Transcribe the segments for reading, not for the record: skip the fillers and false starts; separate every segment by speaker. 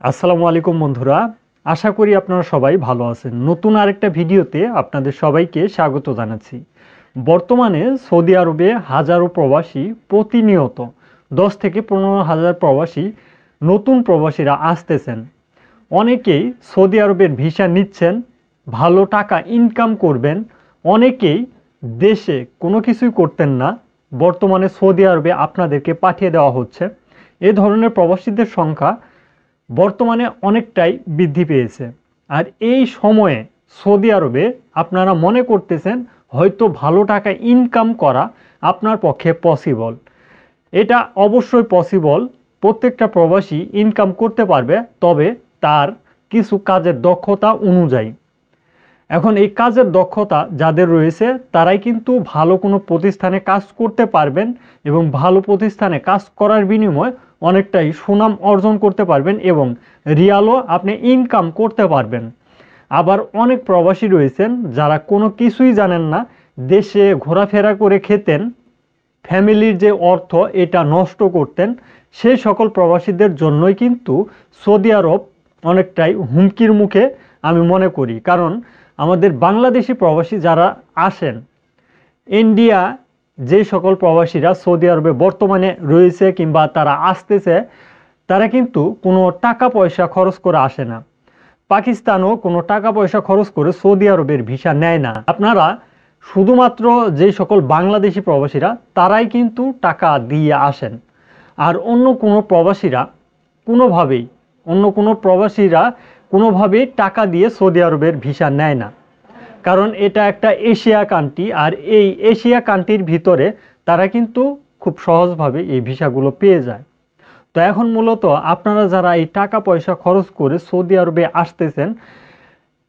Speaker 1: আসসালামু আলাইকুম বন্ধুরা, আশা করি আপনারা সবাই ভালো আছেন। নতুন আরেকটা ভিডিওতে আপনাদের সবাইকে স্বাগত জানাচ্ছি। বর্তমানে সৌদি আরবে হাজারো প্রবাসী প্রতিনিয়ত 10 থেকে 15,000 প্রবাসী নতুন প্রবাসীরা আসতেছেন। অনেকেই সৌদি আরবের ভিসা নিচ্ছেন, ভালো টাকা ইনকাম করবেন। অনেকেই দেশে কোনো কিছুই করতেন না, বর্তমানে সৌদি আরবে আপনাদেরকে পাঠিয়ে দেওয়া হচ্ছে। এ ধরনের প্রবাসীদের সংখ্যা বর্তমানে অনেকটাই বৃদ্ধি পেয়েছে। আর এই সময়ে সৌদি আরবে আপনারা মনে করতেছেন হয়তো ভালো টাকা ইনকাম করা আপনার পক্ষে পসিবল। এটা অবশ্যই পসিবল, প্রত্যেকটা প্রবাসী ইনকাম করতে পারবে, তবে তার কিছু কাজের দক্ষতা অনুযায়ী। এখন এই কাজের দক্ষতা যাদের রয়েছে তারাই কিন্তু ভালো কোনো প্রতিষ্ঠানে কাজ করতে পারবেন এবং ভালো প্রতিষ্ঠানে কাজ করার বিনিময়ে অনেকটাই সুনাম অর্জন করতে পারবেন এবং রিয়ালও আপনি ইনকাম করতে পারবেন। আবার অনেক প্রবাসী রয়েছেন যারা কোনো কিছুই জানেন না, দেশে ঘোরাফেরা করে খেতেন, ফ্যামিলির যে অর্থ এটা নষ্ট করতেন। সেই সকল প্রবাসীদের জন্যই কিন্তু সৌদি আরব অনেকটাই হুমকির মুখে আমি মনে করি। কারণ আমাদের বাংলাদেশি প্রবাসী যারা আসেন, ইন্ডিয়া যে সকল প্রবাসীরা সৌদি আরবে বর্তমানে রয়েছে কিংবা তারা আসতেছে, তারা কিন্তু কোনো টাকা পয়সা খরচ করে আসে না। পাকিস্তানও কোনো টাকা পয়সা খরচ করে সৌদি আরবের ভিসা নেয় না। আপনারা শুধুমাত্র যে সকল বাংলাদেশি প্রবাসীরা তারাই কিন্তু টাকা দিয়ে আসেন। আর অন্য কোনো প্রবাসীরা টাকা দিয়ে সৌদি আরবের ভিসা নেয় না। কারণ এটা একটা এশিয়া কান্ট্রি, আর এই এশিয়া কান্ট্রির ভিতরে তারা কিন্তু খুব সহজভাবে এই ভিসাগুলো পেয়ে যায়। তো এখন মূলত আপনারা যারা এই টাকা পয়সা খরচ করে সৌদি আরবে আসতেছেন,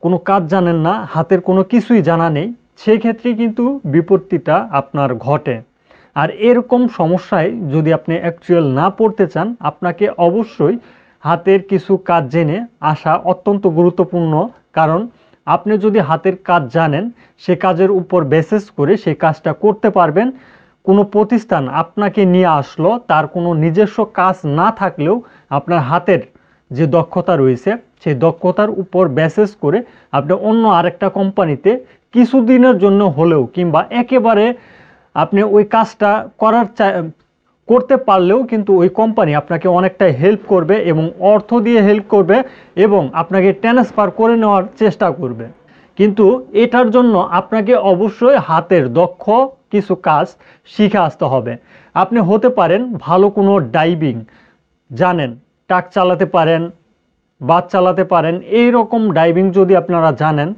Speaker 1: কোনো কাজ জানেন না, হাতের কোনো কিছুই জানা নেই, সেই ক্ষেত্রে কিন্তু বিপত্তিটা আপনার ঘটে। আর এরকম সমস্যায় যদি আপনি অ্যাকচুয়াল না পড়তে চান, আপনাকে অবশ্যই হাতের কিছু কাজ জেনে আসা অত্যন্ত গুরুত্বপূর্ণ। কারণ আপনি যদি হাতের কাজ জানেন, সে কাজের উপর বেসিস করে সেই কাজটা করতে পারবেন। কোনো প্রতিষ্ঠান আপনাকে নিয়ে আসলো, তার কোনো নিজস্ব কাজ না থাকলেও আপনার হাতের যে দক্ষতা রয়েছে সেই দক্ষতার উপর বেসিস করে আপনি অন্য আরেকটা কোম্পানিতে কিছুদিনের জন্য হলেও কিংবা একেবারে আপনি ওই কাজটা করতে পারলেও কিন্তু ওই কোম্পানি আপনাকে অনেকটাই হেল্প করবে এবং অর্থ দিয়ে হেল্প করবে এবং আপনাকে ট্রান্সফার করে নেওয়ার চেষ্টা করবে। কিন্তু এটার জন্য আপনাকে অবশ্যই হাতের দক্ষ কিছু কাজ শিখে আসতে হবে। আপনি হতে পারেন ভালো কোনো ড্রাইভিং জানেন, ট্রাক চালাতে পারেন, বাস চালাতে পারেন, এই রকম ড্রাইভিং যদি আপনারা জানেন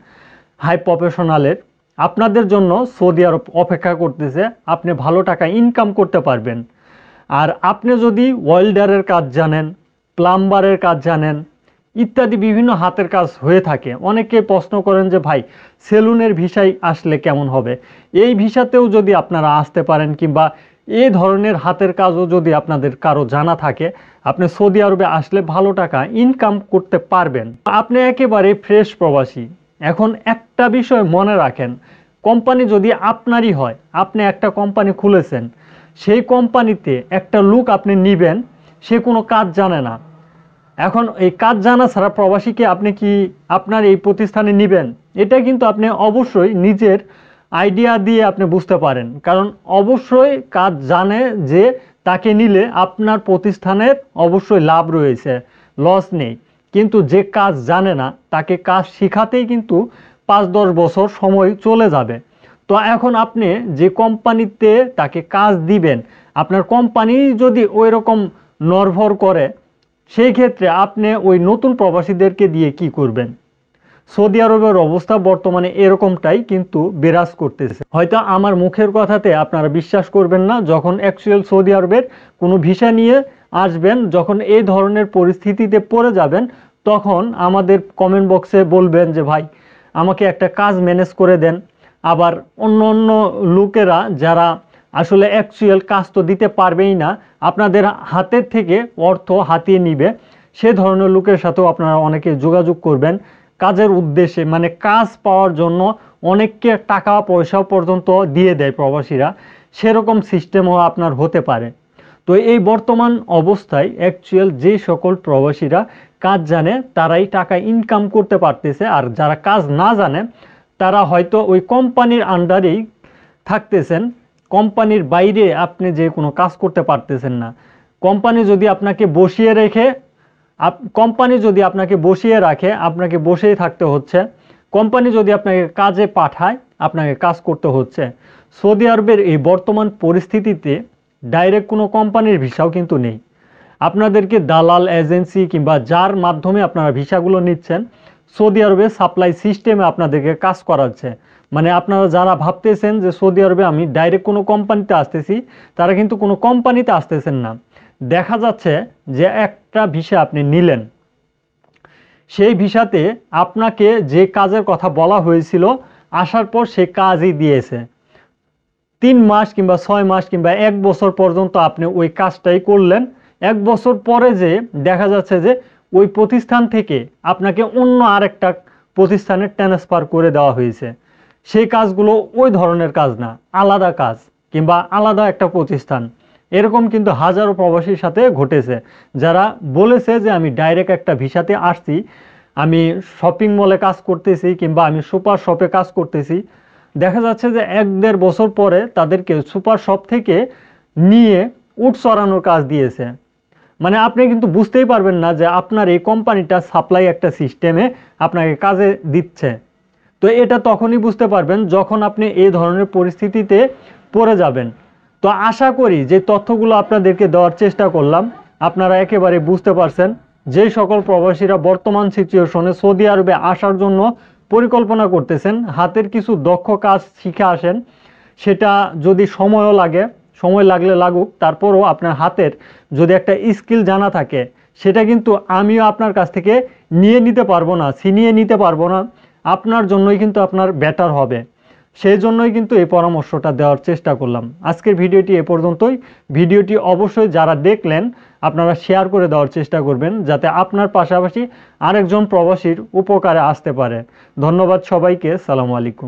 Speaker 1: হাই প্রফেশনালের, আপনাদের জন্য সৌদি আরব অপেক্ষা করতেছে, আপনি ভালো টাকা ইনকাম করতে পারবেন। আর আপনি যদি ওয়েল্ডারের কাজ জানেন, প্লাম্বারের কাজ জানেন, ইত্যাদি বিভিন্ন হাতের কাজ হয়ে থাকে, অনেকে প্রশ্ন করেন যে ভাই সেলুনের ভিসায় আসলে কেমন হবে। এই ভিসাতেও যদি আপনারা আসতে পারেন কিংবা এই ধরনের হাতের কাজও যদি আপনাদের কারো জানা থাকে, আপনি সৌদি আরবে আসলে ভালো টাকা ইনকাম করতে পারবেন। আপনি একেবারে ফ্রেশ প্রবাসী। এখন একটা বিষয় মনে রাখেন, কোম্পানি যদি আপনারই হয়, আপনি একটা কোম্পানি খুলেছেন, সেই কোম্পানিতে একটা লোক আপনি নিবেন, সে কোনো কাজ জানে না। এখন এই কাজ জানা ছাড়া প্রবাসীকে আপনি কি আপনার এই প্রতিষ্ঠানে নেবেন? এটা কিন্তু আপনি অবশ্যই নিজের আইডিয়া দিয়ে আপনি বুঝতে পারেন। কারণ অবশ্যই কাজ জানে যে তাকে নিলে আপনার প্রতিষ্ঠানের অবশ্যই লাভ রয়েছে, লস নেই। কিন্তু যে কাজ জানে না তাকে কাজ শেখাতেই কিন্তু 5-10 বছর সময় চলে যাবে। তো এখন আপনি যে কোম্পানিতে তাকে কাজ দিবেন, আপনার কোম্পানি যদি ওই রকম নড়বড় করে, সেই ক্ষেত্রে আপনি ওই নতুন প্রবাসীদেরকে দিয়ে কি করবেন? সৌদি আরবের অবস্থা বর্তমানে এরকমটাই কিন্তু বিরাজ করতেছে। হয়তো আমার মুখের কথাতে আপনারা বিশ্বাস করবেন না, যখন অ্যাকচুয়াল সৌদি আরবের কোনো ভিসা নিয়ে আসবেন, যখন এই ধরনের পরিস্থিতিতে পড়ে যাবেন, তখন আমাদের কমেন্ট বক্সে বলবেন যে ভাই আমাকে একটা কাজ ম্যানেজ করে দেন। আবার অন্য অন্য লোকেরা যারা আসলে অ্যাকচুয়াল কাজ তো দিতে পারবেই না, আপনাদের হাতের থেকে অর্থ হাতিয়ে নিবে, সে ধরনের লোকের সাথেও আপনারা অনেকে যোগাযোগ করবেন কাজের উদ্দেশ্যে। মানে কাজ পাওয়ার জন্য অনেককে টাকা পয়সা পর্যন্ত দিয়ে দেয় প্রবাসীরা, সেরকম সিস্টেমও আপনার হতে পারে। তো এই বর্তমান অবস্থায় অ্যাকচুয়াল যে সকল প্রবাসীরা কাজ জানে তারাই টাকা ইনকাম করতে পারতেছে, আর যারা কাজ না জানে তারা হয়তো ওই কোম্পানির আন্ডারেই থাকতেছেন, কোম্পানির বাইরে আপনি যে কোনো কাজ করতে পারতেছেন না। কোম্পানি যদি আপনাকে বসিয়ে রাখে আপনাকে বসেই থাকতে হচ্ছে, কোম্পানি যদি আপনাকে কাজে পাঠায় আপনাকে কাজ করতে হচ্ছে। সৌদি আরবের এই বর্তমান পরিস্থিতিতে ডাইরেক্ট কোনো কোম্পানির ভিসাও কিন্তু নেই। আপনাদেরকে দালাল এজেন্সি কিংবা যার মাধ্যমে আপনারা ভিসাগুলো নিচ্ছেন, সৌদি আরবের সাপ্লাই সিস্টেমে আপনাদেরকে কাজ করাচ্ছে। মানে আপনারা যারা ভাবতেছেন যে সৌদি আরবে আমি ডাইরেক্ট কোনো কোম্পানিতে আসতেছি, তারা কিন্তু কোনো কোম্পানিতে আসতেছেন না। দেখা যাচ্ছে যে একটা ভিসা আপনি নিলেন, সেই ভিসাতে আপনাকে যে কাজের কথা বলা হয়েছিল আসার পর সে কাজই দিয়েছে। 3 মাস কিংবা 6 মাস কিংবা 1 বছর পর্যন্ত আপনি ওই কাজটাই করলেন। 1 বছর পরে যে দেখা যাচ্ছে যে ওই প্রতিষ্ঠান থেকে আপনাকে অন্য আরেকটা প্রতিষ্ঠানে ট্রান্সফার করে দেওয়া হয়েছে। সেই কাজগুলো ওই ধরনের কাজ না, আলাদা কাজ কিংবা আলাদা একটা প্রতিষ্ঠান। এরকম কিন্তু হাজারো প্রবাসীর সাথে ঘটেছে, যারা বলেছে যে আমি ডাইরেক্ট একটা ভিসাতে আসছি, আমি শপিং মলে কাজ করতেছি কিংবা আমি সুপার শপে কাজ করতেছি। দেখা যাচ্ছে যে 1-1.5 বছর পরে তাদেরকে সুপার শপ থেকে নিয়ে উট চড়ানোর কাজ দিয়েছে। মানে আপনি কিন্তু বুঝতেই পারবেন না যে আপনার এই কোম্পানিটা সাপ্লাই একটা সিস্টেমে আপনাকে কাজে দিচ্ছে। তো এটা তখনই বুঝতে পারবেন যখন আপনি এই ধরনের পরিস্থিতিতে পড়ে যাবেন। তো আশা করি যে তথ্যগুলো আপনাদেরকে দেওয়ার চেষ্টা করলাম আপনারা একেবারে বুঝতে পারছেন। যে সকল প্রবাসীরা বর্তমান সিচুয়েশনে সৌদি আরবে আসার জন্য পরিকল্পনা করতেছেন, হাতের কিছু দক্ষ কাজ শিখে আসেন। সেটা যদি সময়ও লাগে, সময় লাগলে লাগুক, তারপরও আপনার হাতের যদি একটা স্কিল জানা থাকে, সেটা কিন্তু আমিও আপনার কাছ থেকে নিয়ে নিতে পারবো না, ছিনিয়ে নিতে পারবো না। আপনার জন্যই কিন্তু আপনার বেটার হবে। সেই জন্যই কিন্তু এই পরামর্শটা দেওয়ার চেষ্টা করলাম। আজকের ভিডিওটি এ পর্যন্তই। ভিডিওটি অবশ্যই যারা দেখলেন আপনারা শেয়ার করে দেওয়ার চেষ্টা করবেন, যাতে আপনার পাশাপাশি আরেকজন প্রবাসীর উপকারে আসতে পারে। ধন্যবাদ সবাইকে। সালামু আলাইকুম।